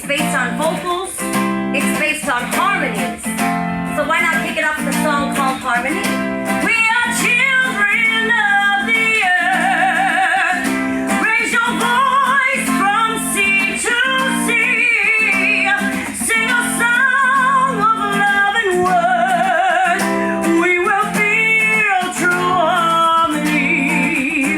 based on vocals, it's based on harmonies. So why not kick it off with a song called Harmony? We are children of the earth. Raise your voice from sea to sea. Sing a song of love and worth. We will feel true harmony.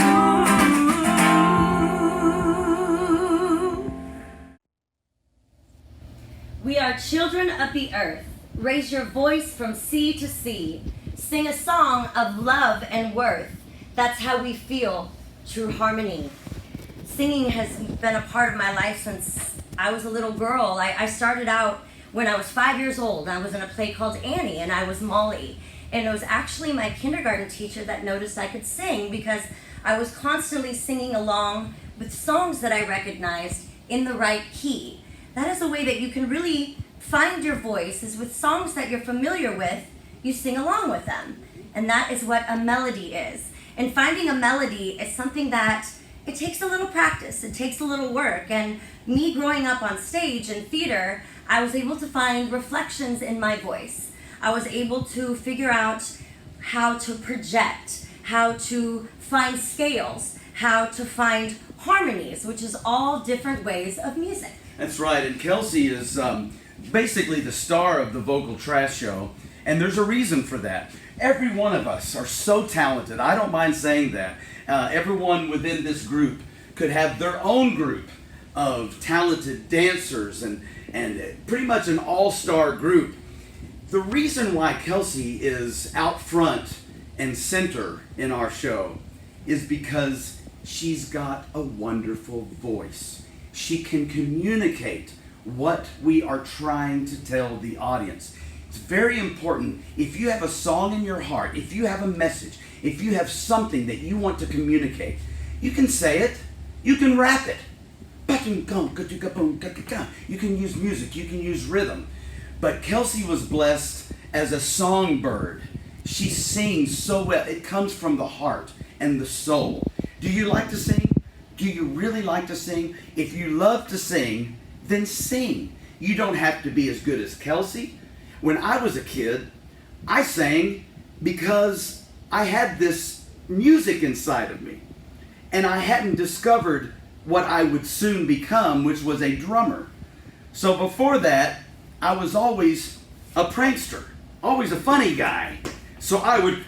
We are children of the earth. Raise your voice from sea to sea. Sing a song of love and worth. That's how we feel true harmony. Singing has been a part of my life since I was a little girl. I started out when I was 5 years old. I was in a play called Annie, and I was Molly. And it was actually my kindergarten teacher that noticed I could sing because I was constantly singing along with songs that I recognized in the right key. That is a way that you can really find your voice, is with songs that you're familiar with, you sing along with them. And that is what a melody is. And finding a melody is something that it takes a little practice, it takes a little work. And me growing up on stage and theater, I was able to find reflections in my voice. I was able to figure out how to project, how to find scales, how to find harmonies, which is all different ways of music. That's right, and Kelsey is basically the star of the Vocal Trash Show, and there's a reason for that. Every one of us are so talented. I don't mind saying that. Everyone within this group could have their own group of talented dancers and pretty much an all-star group. The reason why Kelsey is out front and center in our show is because she's got a wonderful voice. She can communicate what we are trying to tell the audience. It's very important. If you have a song in your heart, if you have a message, if you have something that you want to communicate, you can say it, you can rap it. You can use music, you can use rhythm. But Kelsey was blessed as a songbird. She sings so well. It comes from the heart and the soul. Do you like to sing? Do you really like to sing? If you love to sing, then sing. You don't have to be as good as Kelsey. When I was a kid, I sang because I had this music inside of me. And I hadn't discovered what I would soon become, which was a drummer. So before that, I was always a prankster, always a funny guy. So I would,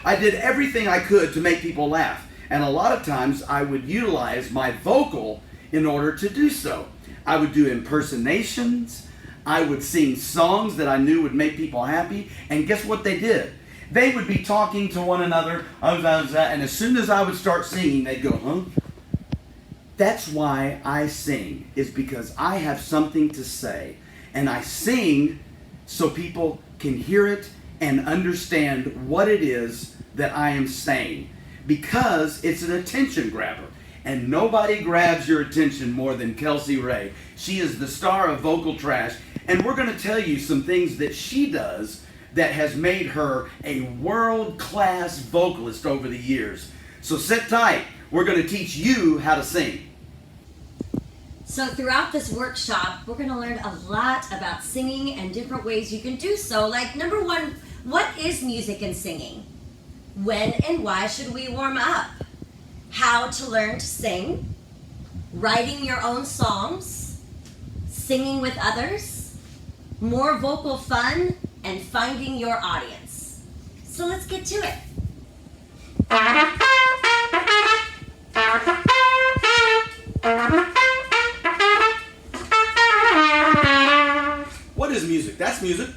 I did everything I could to make people laugh. And a lot of times I would utilize my vocal in order to do so. I would do impersonations. I would sing songs that I knew would make people happy. And guess what they did? They would be talking to one another, and as soon as I would start singing, they'd go, huh? That's why I sing, is because I have something to say. And I sing so people can hear it and understand what it is that I am saying. Because it's an attention grabber. And nobody grabs your attention more than Kelsey Ray. She is the star of Vocal Trash. And we're going to tell you some things that she does that has made her a world-class vocalist over the years. So sit tight. We're going to teach you how to sing. So throughout this workshop, we're going to learn a lot about singing and different ways you can do so. Like, number one, what is music and singing? When and why should we warm up? How to learn to sing, writing your own songs, singing with others, more vocal fun, and finding your audience. So let's get to it. What is music? That's music.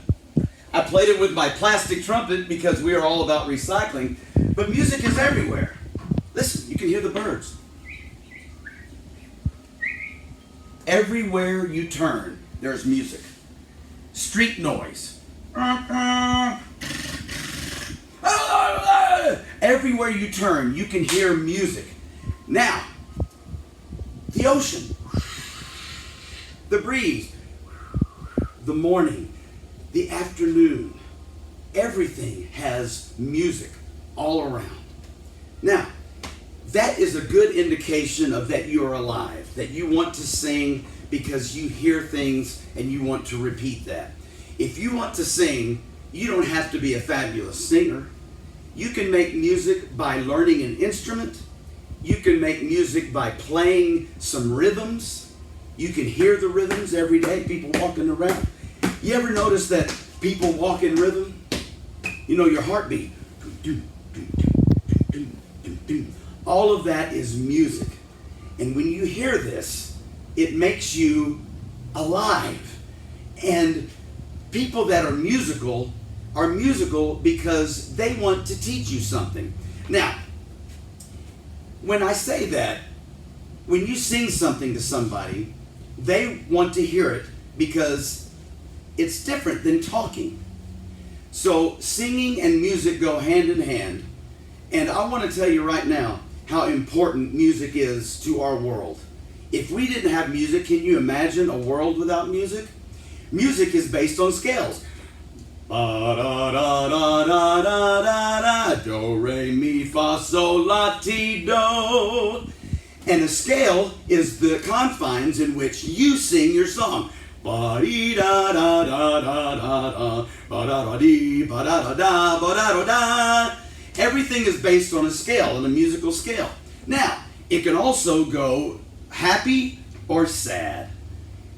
I played it with my plastic trumpet because we are all about recycling, but music is everywhere. Listen, you can hear the birds. Everywhere you turn, there's music. Street noise. Everywhere you turn, you can hear music. Now, the ocean, the breeze, the morning, the afternoon, everything has music all around. Now, that is a good indication of that you're alive, that you want to sing because you hear things and you want to repeat that. If you want to sing, you don't have to be a fabulous singer. You can make music by learning an instrument. You can make music by playing some rhythms. You can hear the rhythms every day, people walking around. You ever notice that people walk in rhythm? You know, your heartbeat. All of that is music. And when you hear this, it makes you alive. And people that are musical because they want to teach you something. Now, when I say that, when you sing something to somebody, they want to hear it because it's different than talking. So singing and music go hand in hand. And I want to tell you right now how important music is to our world. If we didn't have music, can you imagine a world without music? Music is based on scales. Ba da da da da da da da, do re mi fa sol la ti do. And a scale is the confines in which you sing your song. Ba dee da da da da da da, ba da da dee, ba da da da, ba da da da. Everything is based on a scale, on a musical scale. Now, it can also go happy or sad.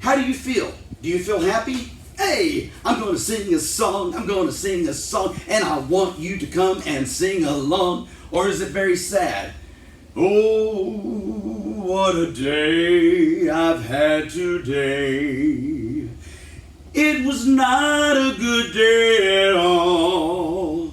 How do you feel? Do you feel happy? Hey, I'm going to sing a song, and I want you to come and sing along. Or is it very sad? Oh, what a day I've had today. It was not a good day at all.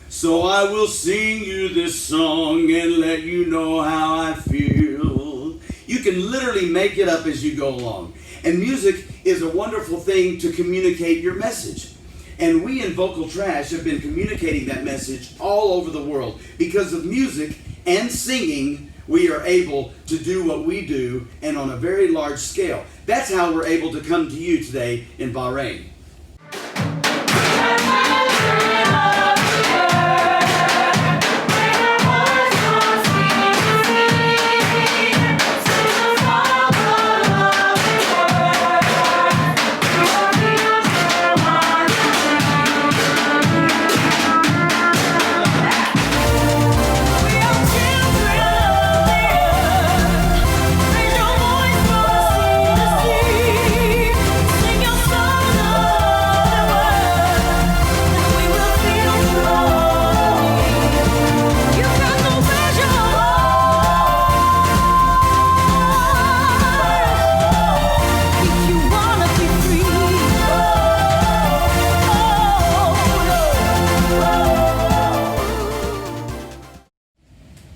So I will sing you this song and let you know how I feel. You can literally make it up as you go along. And music is a wonderful thing to communicate your message. And we in Vocal Trash have been communicating that message all over the world. Because of music and singing, we are able to do what we do, and on a very large scale. That's how we're able to come to you today in Bahrain.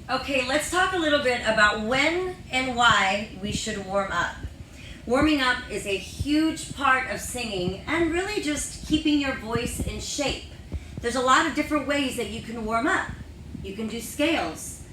Okay, let's talk a little bit about when and why we should warm up. Warming up is a huge part of singing and really just keeping your voice in shape. There's a lot of different ways that you can warm up. You can do scales.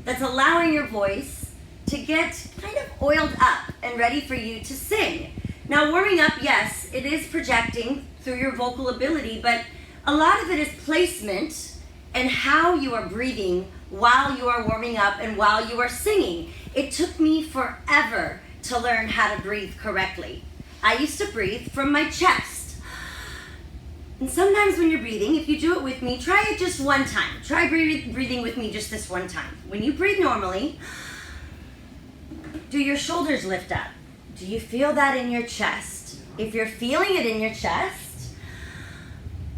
That's allowing your voice to get kind of oiled up and ready for you to sing. Now, warming up, yes, it is projecting through your vocal ability, but a lot of it is placement and how you are breathing while you are warming up and while you are singing. It took me forever to learn how to breathe correctly. I used to breathe from my chest. And sometimes when you're breathing, if you do it with me, try it just one time. Try breathing with me just this one time. When you breathe normally, do your shoulders lift up? Do you feel that in your chest? If you're feeling it in your chest,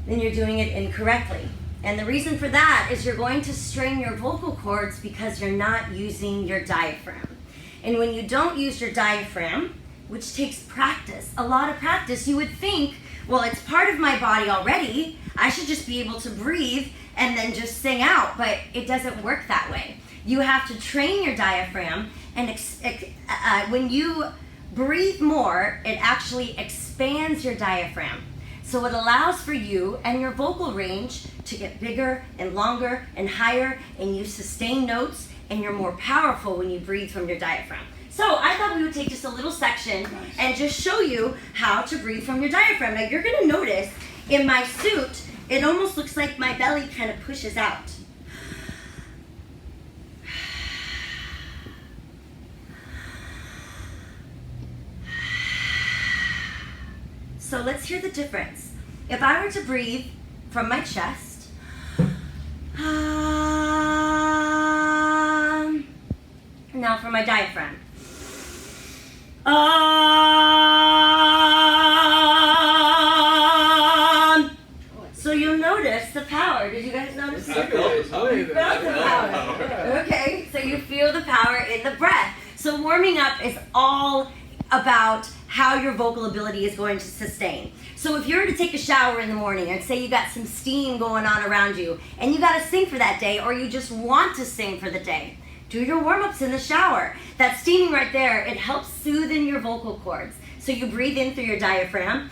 then you're doing it incorrectly. And the reason for that is you're going to strain your vocal cords because you're not using your diaphragm. And when you don't use your diaphragm, which takes practice, a lot of practice, you would think, well, it's part of my body already. I should just be able to breathe and then just sing out, but it doesn't work that way. You have to train your diaphragm, and when you breathe more, it actually expands your diaphragm. So it allows for you and your vocal range to get bigger and longer and higher, and you sustain notes, and you're more powerful when you breathe from your diaphragm. So I thought we would take just a little section and just show you how to breathe from your diaphragm. Now you're gonna notice in my suit, it almost looks like my belly kind of pushes out. So let's hear the difference. If I were to breathe from my chest, now from my diaphragm. So you'll notice the power. Did you guys notice it? You felt the power. Okay, so you feel the power in the breath. So warming up is all about how your vocal ability is going to sustain. So if you were to take a shower in the morning and say you got some steam going on around you and you got to sing for that day, or you just want to sing for the day, do your warm-ups in the shower. That steaming right there, it helps soothe in your vocal cords. So you breathe in through your diaphragm.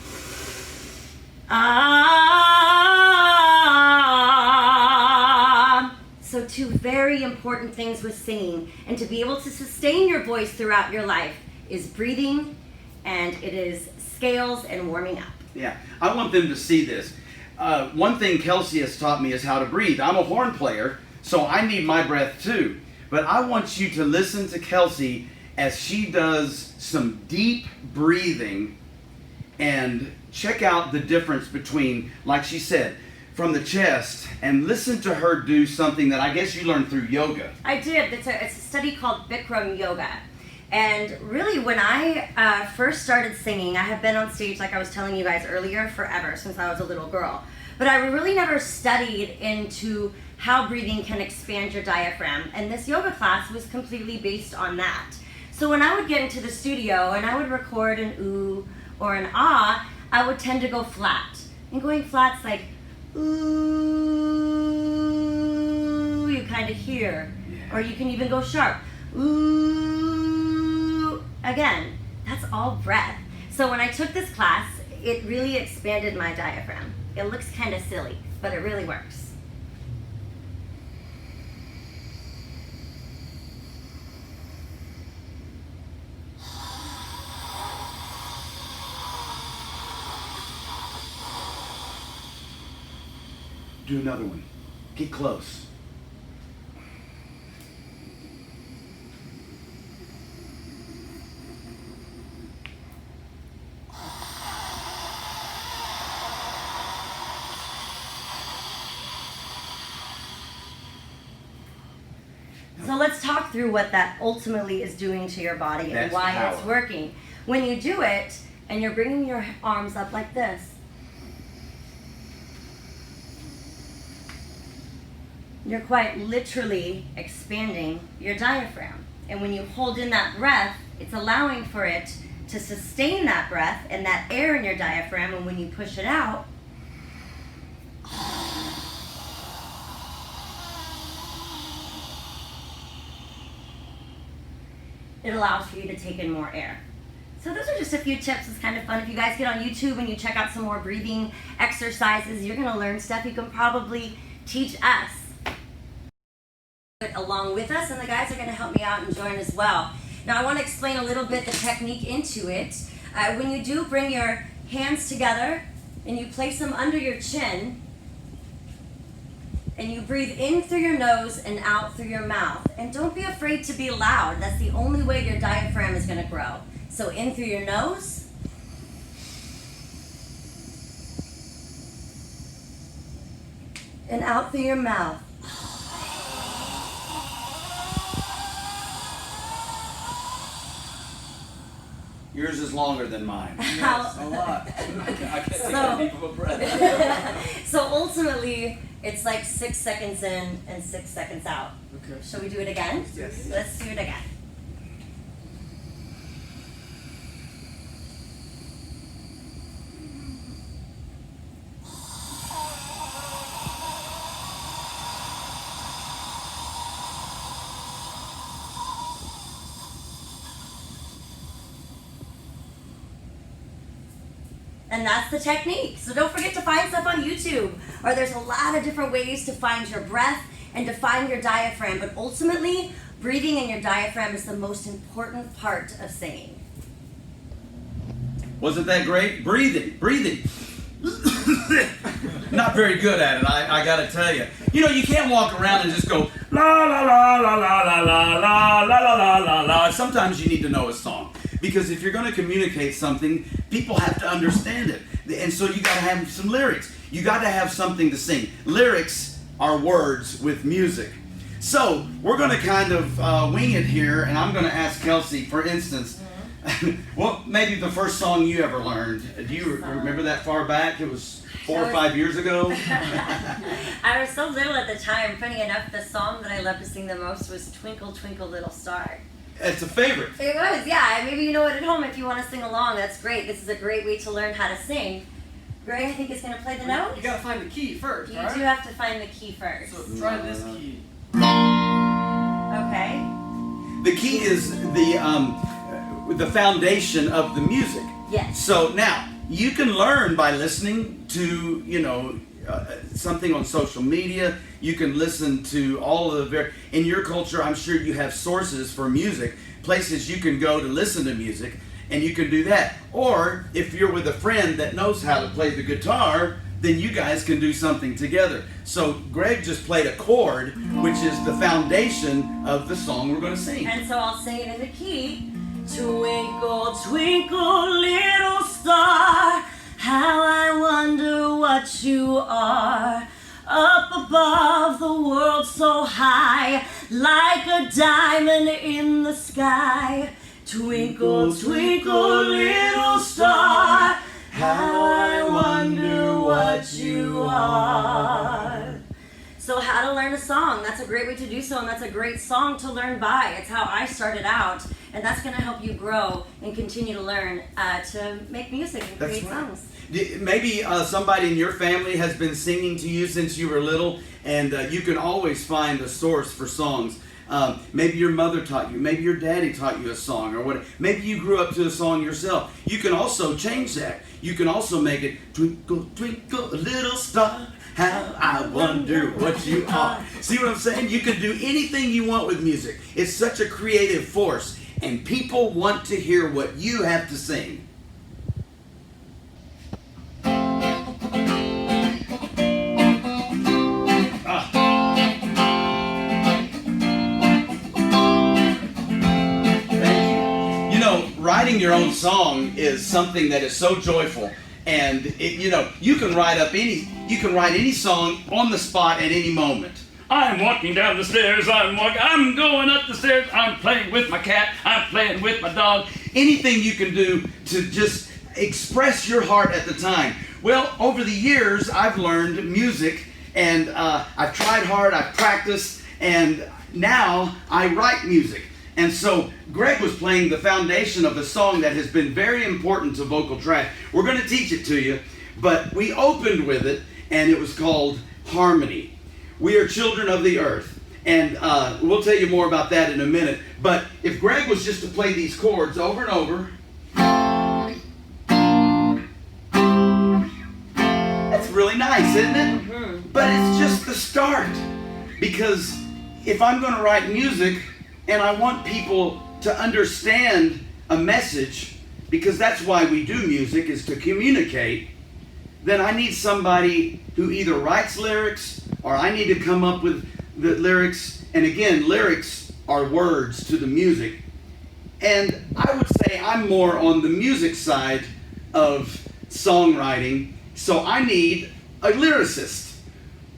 So two very important things with singing, and to be able to sustain your voice throughout your life, is breathing, and it is scales and warming up. Yeah, I want them to see this. One thing Kelsey has taught me is how to breathe. I'm a horn player, so I need my breath too. But I want you to listen to Kelsey as she does some deep breathing and check out the difference between, like she said, from the chest, and listen to her do something that I guess you learned through yoga. I did. It's a study called Bikram yoga. And really, when I first started singing, I have been on stage, like I was telling you guys earlier, forever, since I was a little girl. But I really never studied into how breathing can expand your diaphragm. And this yoga class was completely based on that. So when I would get into the studio and I would record an ooh or an ah, I would tend to go flat. And going flat's like, ooh, you kind of hear. Yeah. Or you can even go sharp. Ooh. Again, that's all breath. So when I took this class, it really expanded my diaphragm. It looks kind of silly, but it really works. Do another one. Get close. So let's talk through what that ultimately is doing to your body and why it's working. When you do it and you're bringing your arms up like this, you're quite literally expanding your diaphragm. And when you hold in that breath, it's allowing for it to sustain that breath and that air in your diaphragm, and when you push it out, it allows for you to take in more air. So those are just a few tips. It's kind of fun. If you guys get on YouTube and you check out some more breathing exercises, you're going to learn stuff you can probably teach us along with us, and the guys are going to help me out and join as well. Now I want to explain a little bit the technique into it. When you do bring your hands together and you place them under your chin, and you breathe in through your nose and out through your mouth. And don't be afraid to be loud. That's the only way your diaphragm is going to grow. So in through your nose. And out through your mouth. Yours is longer than mine. Yes, a lot. I can't take a deep of a breath. So ultimately, it's like 6 seconds in and 6 seconds out. Okay. Shall we do it again? Yes. Let's do it again. And that's the technique. So don't forget to find stuff on YouTube, or there's a lot of different ways to find your breath and to find your diaphragm. But ultimately, Breathing in your diaphragm is the most important part of singing. Wasn't that great? Breathing. Not very good at it, I gotta tell you. You know, you can't walk around and just go la la la la la la la la la la la la la. Sometimes you need to know a song, because if you're going to communicate something, people have to understand it, and so you got to have some lyrics. You got to have something to sing. Lyrics are words with music. So we're going to kind of wing it here, and I'm going to ask Kelsey, for instance. Well, maybe the first song you ever learned. Do you remember that far back? It was 4 or 5 years ago. I was so little at the time. Funny enough, the song that I loved to sing the most was Twinkle, Twinkle, Little Star. It's a favorite. It was, yeah. Maybe you know it at home if you want to sing along. That's great. This is a great way to learn how to sing. Greg, I think, is going to play the note. You gotta find the key first, You right? do have to find the key first. So try this key. Okay. The key is the foundation of the music. Yes. So now you can learn by listening to, you know, something on social media. You can listen to all of the in your culture. I'm sure you have sources for music, places you can go to listen to music, and you can do that. Or if you're with a friend that knows how to play the guitar, then you guys can do something together. So Greg just played a chord, which is the foundation of the song we're going to sing. And so I'll sing it in the key. Twinkle, twinkle, little star, how I wonder what you are. Up above the world so high, like a diamond in the sky. Twinkle, twinkle, little star, how I wonder what you are. So how to learn a song, that's a great way to do so, and that's a great song to learn by. It's how I started out, and that's going to help you grow and continue to learn to make music and create songs. Maybe somebody in your family has been singing to you since you were little, and you can always find a source for songs. Maybe your mother taught you, maybe your daddy taught you a song, or what. Maybe you grew up to a song yourself. You can also change that. You can also make it twinkle, twinkle, little star, how I wonder what you are. See what I'm saying? You can do anything you want with music. It's such a creative force, and people want to hear what you have to sing. Writing your own song is something that is so joyful, and you can write any song on the spot at any moment. I'm walking down the stairs, I'm going up the stairs, I'm playing with my cat, I'm playing with my dog. Anything you can do to just express your heart at the time. Well, over the years, I've learned music, and I've tried hard, I've practiced, and now I write music. And so Greg was playing the foundation of a song that has been very important to Vocal Trash. We're going to teach it to you, but we opened with it, and it was called Harmony. We are children of the earth, and we'll tell you more about that in a minute. But if Greg was just to play these chords over and over, that's really nice, isn't it? Mm-hmm. But it's just the start, because if I'm going to write music, and I want people to understand a message, because that's why we do music, is to communicate, then I need somebody who either writes lyrics, or I need to come up with the lyrics. And again, lyrics are words to the music. And I would say I'm more on the music side of songwriting, so I need a lyricist.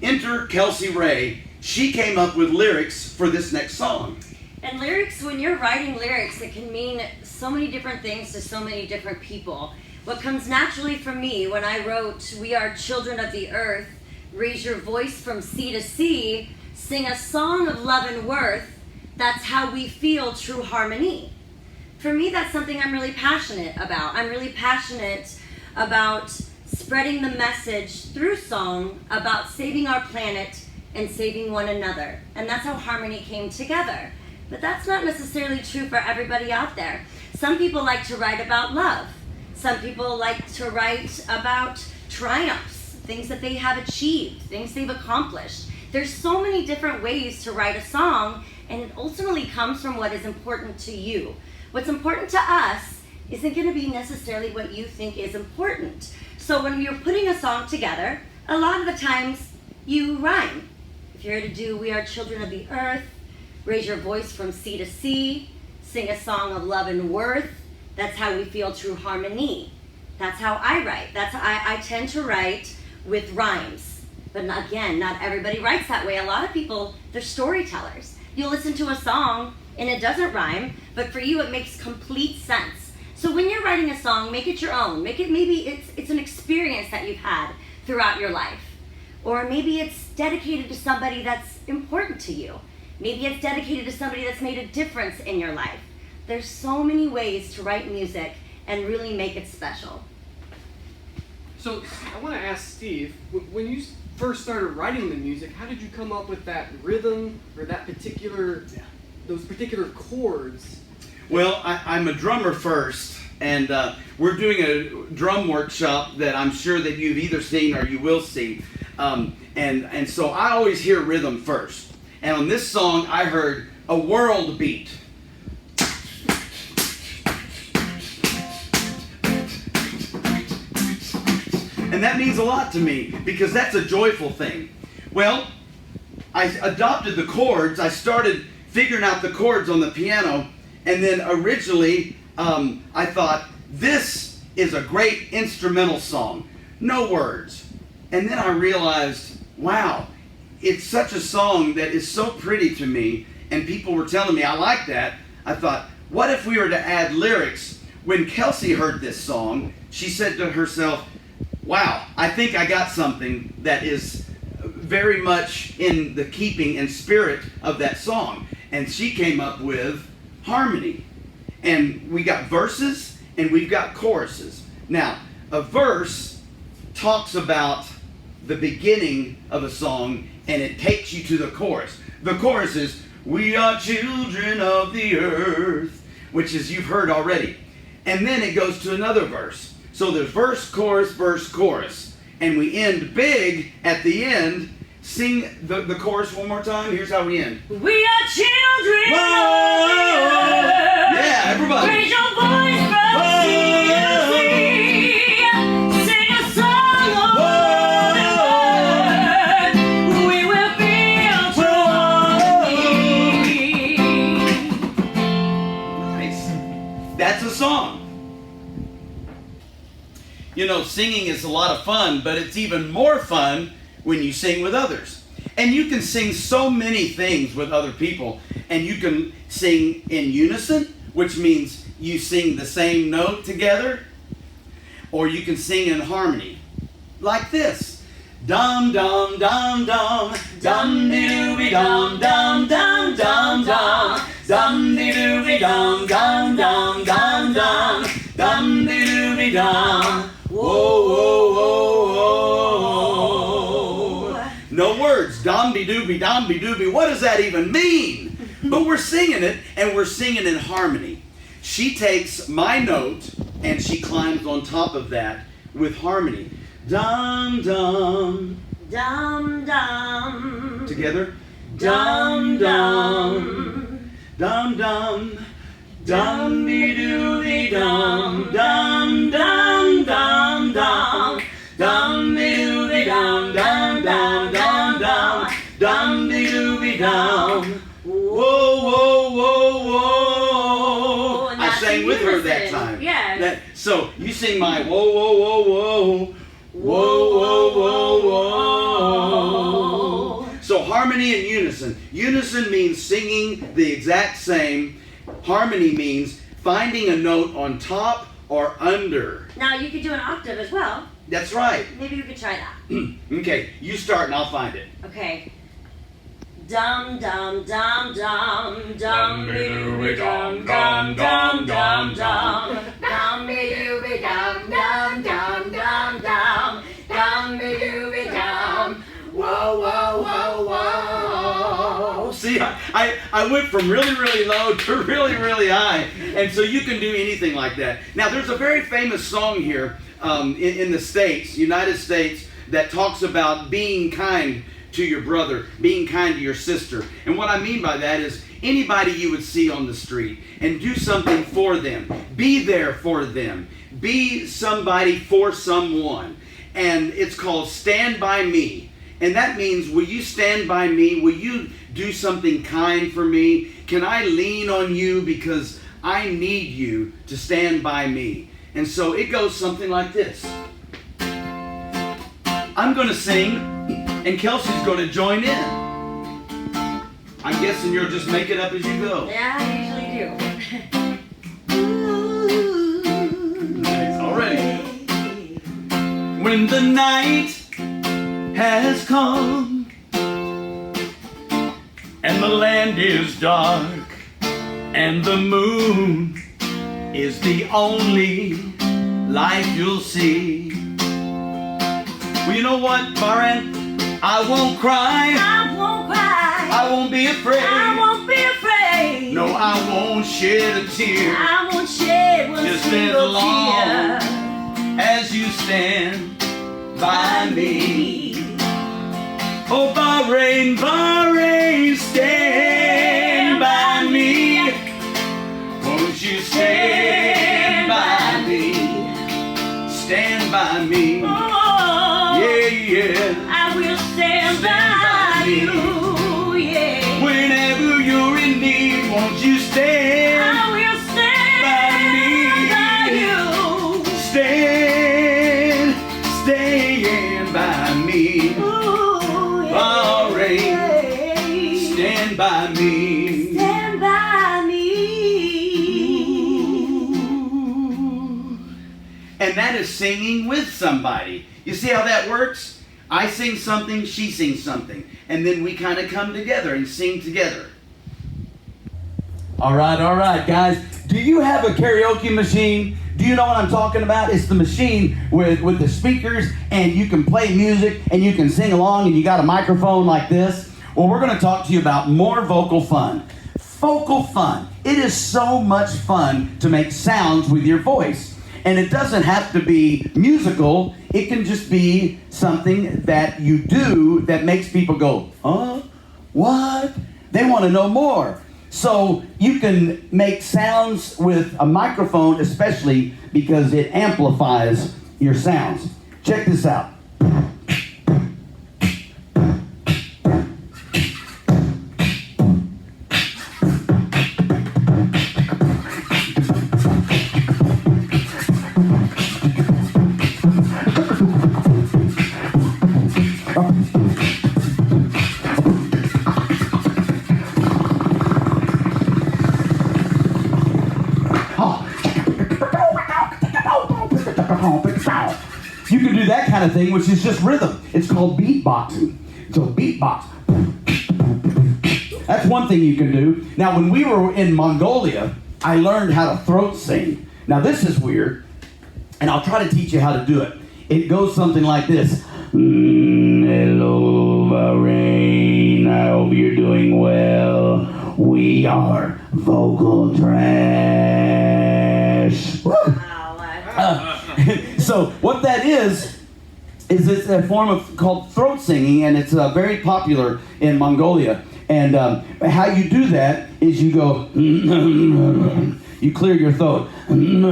Enter Kelsey Ray. She came up with lyrics for this next song. And lyrics, when you're writing lyrics, it can mean so many different things to so many different people. What comes naturally for me when I wrote, "We are children of the earth, raise your voice from sea to sea, sing a song of love and worth, that's how we feel true harmony." For me, that's something I'm really passionate about. I'm really passionate about spreading the message through song about saving our planet and saving one another. And that's how harmony came together. But that's not necessarily true for everybody out there. Some people like to write about love. Some people like to write about triumphs. things that they have achieved, things they've accomplished. There's so many different ways to write a song, and it ultimately comes from what is important to you. What's important to us isn't going to be necessarily what you think is important. So when you're putting a song together, a lot of the times you rhyme. If you're to do We Are Children of the Earth, raise your voice from sea to sea, sing a song of love and worth, that's how we feel true harmony. That's how I write. That's how I tend to write with rhymes. But again, not everybody writes that way. A lot of people, they're storytellers. You'll listen to a song and it doesn't rhyme, but for you it makes complete sense. So when you're writing a song, make it your own. Make it, maybe it's an experience that you've had throughout your life. Or maybe it's dedicated to somebody that's important to you. Maybe it's dedicated to somebody that's made a difference in your life. There's so many ways to write music and really make it special. So I want to ask Steve, when you first started writing the music, how did you come up with that rhythm or that particular, those particular chords? Well, I'm a drummer first, and we're doing a drum workshop that I'm sure that you've either seen or you will see. And so I always hear rhythm first. And on this song, I heard a world beat. And that means a lot to me because that's a joyful thing. Well, I adopted the chords. I started figuring out the chords on the piano. And then originally, I thought, this is a great instrumental song. No words. And then I realized, wow, it's such a song that is so pretty to me. And people were telling me, I like that. I thought, what if we were to add lyrics? When Kelsey heard this song, she said to herself, wow, I think I got something that is very much in the keeping and spirit of that song. And she came up with harmony. And we got verses and we've got choruses. Now, a verse talks about the beginning of a song and it takes you to the chorus. The chorus is, we are children of the earth, which is you've heard already. And then it goes to another verse. So there's verse, chorus, and we end big at the end. Sing the chorus one more time. Here's how we end. We are children Whoa! of the earth. Yeah, everybody. Raise your voice from sea to sea. Sing a song of love and worth. We will feel true harmony. Nice. That's a song. You know, singing is a lot of fun, but it's even more fun when you sing with others. And you can sing so many things with other people. And you can sing in unison, which means you sing the same note together. Or you can sing in harmony, like this. Dum dum dum dum, dum de dooby dum dum dum dum dum, dum de dooby dum dum dum dum dum, dum de dooby dum. Whoa, whoa, whoa, whoa. No words. Dom-de-dooby. What does that even mean? But we're singing it, and we're singing in harmony. She takes my note, and she climbs on top of that with harmony. Dum, dum. Dum dum. Together. Dum, dum. Dum, dum. Dum-de-dooby-dum. Dum, dum, dum, dum. Dum-de-dooby-dum. Dum, dum, dum, dum. Dum-de-dooby-dum. Whoa, whoa, whoa, whoa. I sang with her that time. Yeah. So you sing my whoa, whoa, whoa, whoa. Whoa, whoa, whoa, whoa. So harmony and unison. Unison means singing the exact same. Harmony means finding a note on top or under. Now you could do an octave as well. That's right. Maybe we could try that. Okay, you start and I'll find it. Okay. Dum dum dum dum dum dooby dum dum dum dum dum dum dooby dum dum dum dum dum dum dooby dum. Whoa whoa whoa whoa. See, I went from really, really low to really, really high. And so you can do anything like that. Now, there's a very famous song here in the States, United States, that talks about being kind to your brother, being kind to your sister. And what I mean by that is anybody you would see on the street, and do something for them. Be there for them. Be somebody for someone. And it's called Stand By Me. And that means, will you stand by me? Will you do something kind for me? Can I lean on you because I need you to stand by me? And so it goes something like this. I'm going to sing, and Kelsey's going to join in. I'm guessing you'll just make it up as you go. Yeah, I usually do. Nice. Already. When the night has come and the land is dark and the moon is the only light you'll see. Well, you know what, Bahrain? I won't cry. I won't cry. I won't be afraid. I won't be afraid. No, I won't shed a tear. I won't shed one Just as single long tear. as you stand by me. Oh, Bahrain, Bahrain, stand by me. Won't you stand by me? Stand by me. Oh, Yeah, yeah. I will stand by you. Yeah. Whenever you're in need, won't you stand I will stand by me? by you. Stand by me. Ooh, yeah. Bahrain, stand by me. Stand by me. And that is singing with somebody. You see how that works? I sing something, she sings something. And then we kind of come together and sing together. All right, guys. Do you have a karaoke machine? Do you know what I'm talking about? It's the machine with the speakers, and you can play music, and you can sing along, and you got a microphone like this. Well, we're going to talk to you about more vocal fun. Vocal fun. It is so much fun to make sounds with your voice. And it doesn't have to be musical. It can just be something that you do that makes people go, huh? What? They want to know more. So you can make sounds with a microphone, especially because it amplifies your sounds. Check this out. You can do that kind of thing, which is just rhythm. It's called beatboxing. So beatbox. That's one thing you can do. Now, when we were in Mongolia, I learned how to throat sing. Now, this is weird, and I'll try to teach you how to do it. It goes something like this. Hello, Bahrain. I hope you're doing well. We are Vocal Trash. Woo! So what that is it's a form of called throat singing, and it's very popular in Mongolia. And how you do that is you go, you clear your throat, and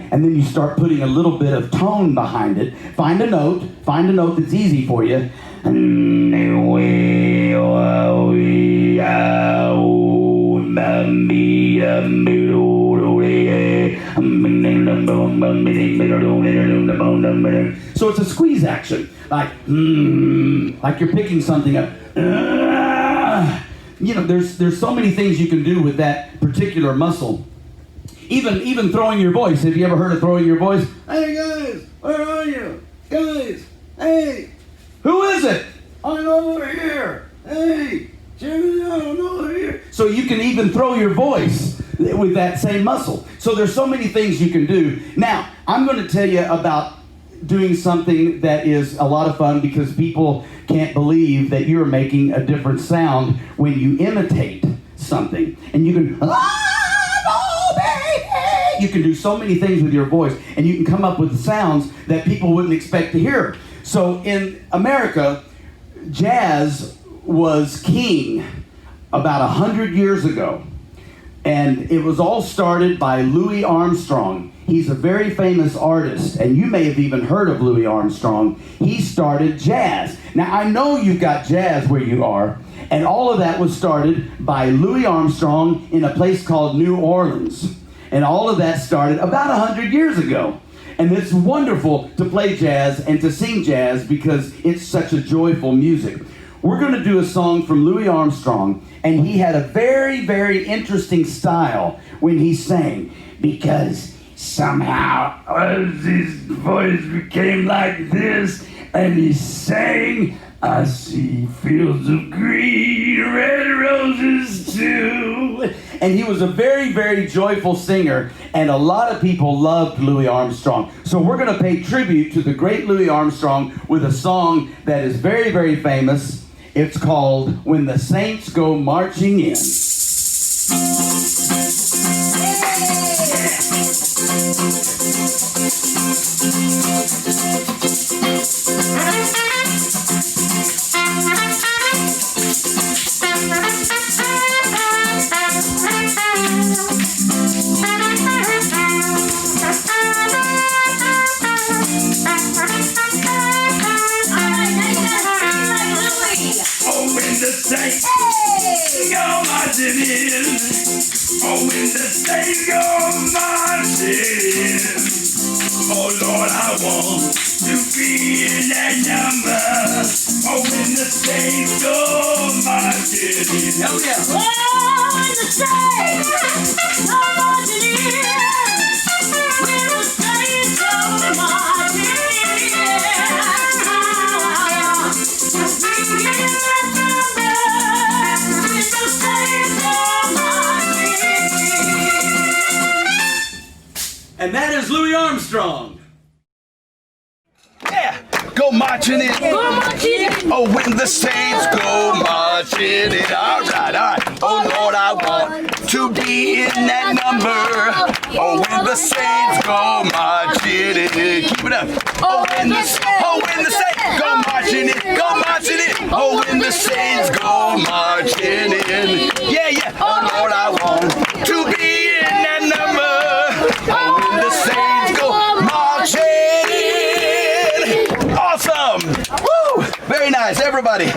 then you start putting a little bit of tone behind it. Find a note that's easy for you. So it's a squeeze action, like you're picking something up. You know, there's so many things you can do with that particular muscle. Even throwing your voice. Have you ever heard of throwing your voice? Hey guys, where are you? Guys, hey, who is it? I'm over here. Hey, Jimmy, I'm over here. So you can even throw your voice with that same muscle. So there's so many things you can do. Now, I'm going to tell you about doing something that is a lot of fun, because people can't believe that you're making a different sound when you imitate something. And you can, you can do so many things with your voice, and you can come up with sounds that people wouldn't expect to hear. So in America, jazz was king about 100 years ago. And it was all started by Louis Armstrong. He's a very famous artist, and you may have even heard of Louis Armstrong. He started jazz. Now, I know you've got jazz where you are, and all of that was started by Louis Armstrong in a place called New Orleans. And all of that started about 100 years ago. And it's wonderful to play jazz and to sing jazz because it's such a joyful music. We're going to do a song from Louis Armstrong, and he had a very, very interesting style when he sang, because somehow his voice became like this, and he sang, "I see fields of green, red roses too." And he was a very, very joyful singer, and a lot of people loved Louis Armstrong. So we're going to pay tribute to the great Louis Armstrong with a song that is very, very famous. It's called "When the Saints Go Marching In." Saints go marching in. Oh, when the saints go marching in. Oh, Lord, I want to be in that number. Oh, when the saints go marching in. Hell yeah. Oh, when the saints go marching in. When the saints go marching in. And that is Louis Armstrong. Yeah, go marching in. Go marching in. Oh, when the saints go marching in. All right. Oh, Lord, I want to be in that number. Oh, when the saints go marching in. Keep it up. Oh, when the saints go marching in. Go marching in. Oh, when the saints go marching in. Yeah. Oh, Lord, I want to be in that number. Oh, when the saints go marching in. Awesome. Woo. Very nice, everybody.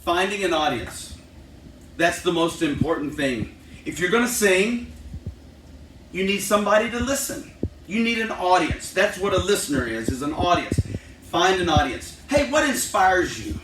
Finding an audience. That's the most important thing. If you're going to sing, you need somebody to listen. You need an audience. That's what a listener is an audience. Find an audience. Hey, what inspires you?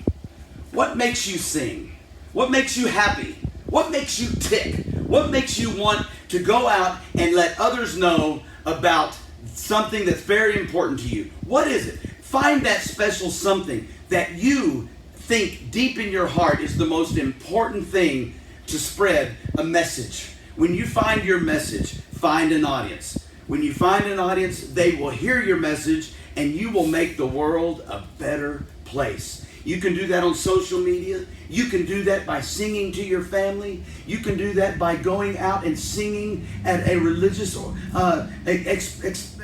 What makes you sing? What makes you happy? What makes you tick? What makes you want to go out and let others know about something that's very important to you? What is it? Find that special something that you think deep in your heart is the most important thing to spread a message. When you find your message, find an audience. When you find an audience, they will hear your message and you will make the world a better place. You can do that on social media. You can do that by singing to your family. You can do that by going out and singing at a religious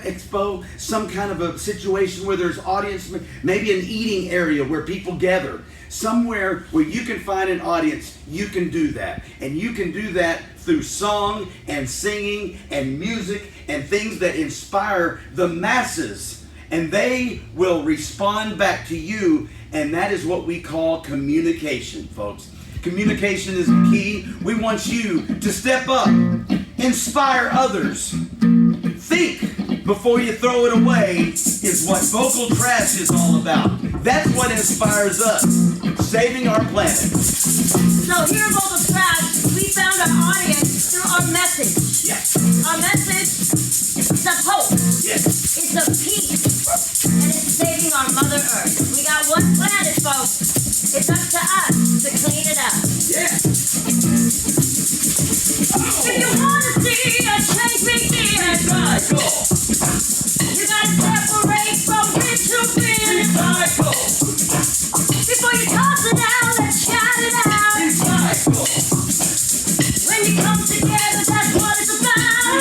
expo, some kind of a situation where there's audience, maybe an eating area where people gather. Somewhere where you can find an audience, you can do that. And you can do that through song and singing and music and things that inspire the masses. And they will respond back to you. And that is what we call communication, folks. Communication is the key. We want you to step up, inspire others. Think before you throw it away is what vocal trash is all about. That's what inspires us, saving our planet. So here at Vocal Trash, we found our audience through our message. Yes. Our message is of hope. Yes. It's of peace. And it's saving our Mother Earth. We got one planet, folks. It's up to us to clean it up. Yeah. If you want to see a change begin, Recycle. you got to separate from rich to being. Recycle. Before you toss it out, let's shout it out. Recycle. When you come together, that's what it's about.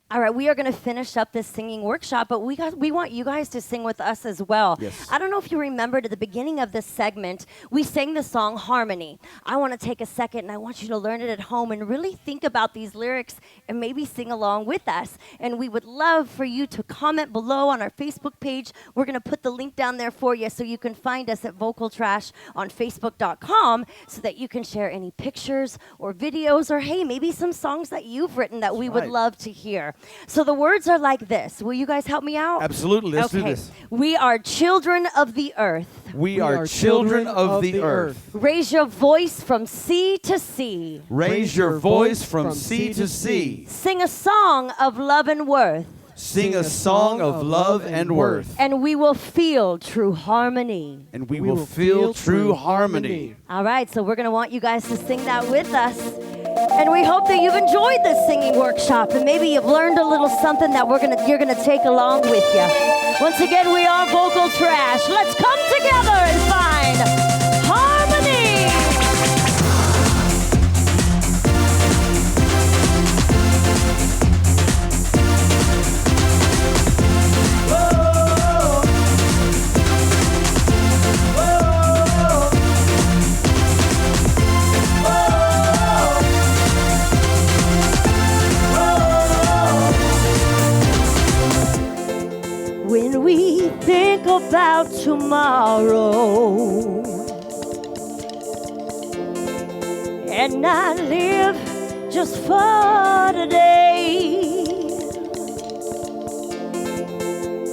All right, we are going to finish up this singing workshop, but we want you guys to sing with us as well. Yes. I don't know if you remembered at the beginning of this segment, we sang the song Harmony. I want to take a second and I want you to learn it at home and really think about these lyrics and maybe sing along with us. And we would love for you to comment below on our Facebook page. We're going to put the link down there for you so you can find us at Vocal Trash on Facebook.com so that you can share any pictures or videos or, hey, maybe some songs that you've written that we would love to hear. So the words are like this. Will you guys help me out? Absolutely. Let's do this. We are children of the earth. We are children of the earth. Raise your voice from sea to sea. Raise your voice from sea to sea. Sing a song of love and worth. Sing a song of love and worth. And we will feel true harmony. And we will feel true harmony. All right, so we're going to want you guys to sing that with us. And we hope that you've enjoyed this singing workshop and maybe you've learned a little something that you're gonna take along with you. Once again, we are Vocal Trash. Let's come together and find harmony. When we think about tomorrow and not live just for today,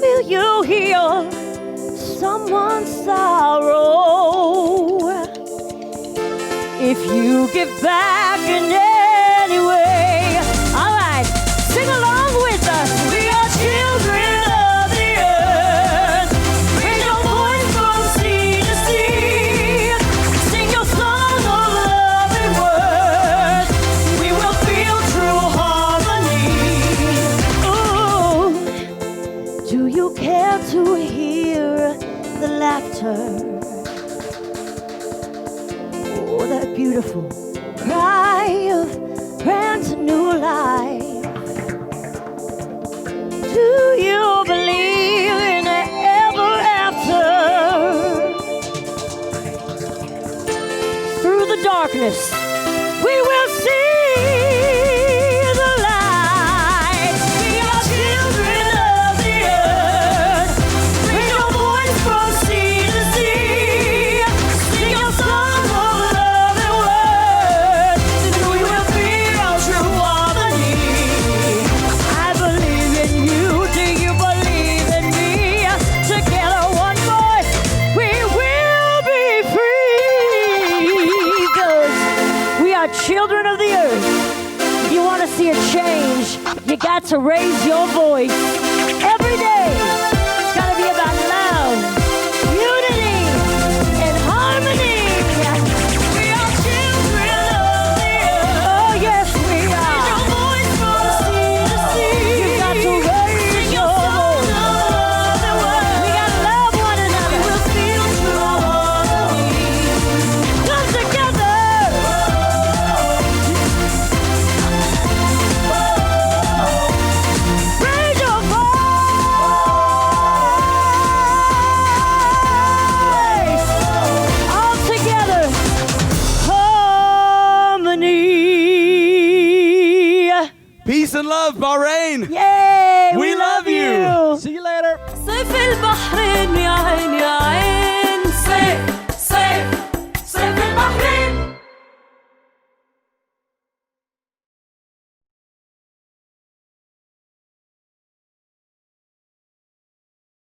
will you heal someone's sorrow if you give back in any way? All right, sing along with us. We are children. To hear the laughter, oh, that beautiful cry of brand new life. Do you believe in an ever after? Through the darkness, we will see. Children of the earth, if you want to see a change, you got to raise your voice every day. It's got to be about love, unity, and harmony. We are children of the earth. Oh, yes, we are. Raise your voice from sea to sea. You got to raise your voice. We got to love one another. We will feel true harmony. Come together. Peace and love, Bahrain. Yay!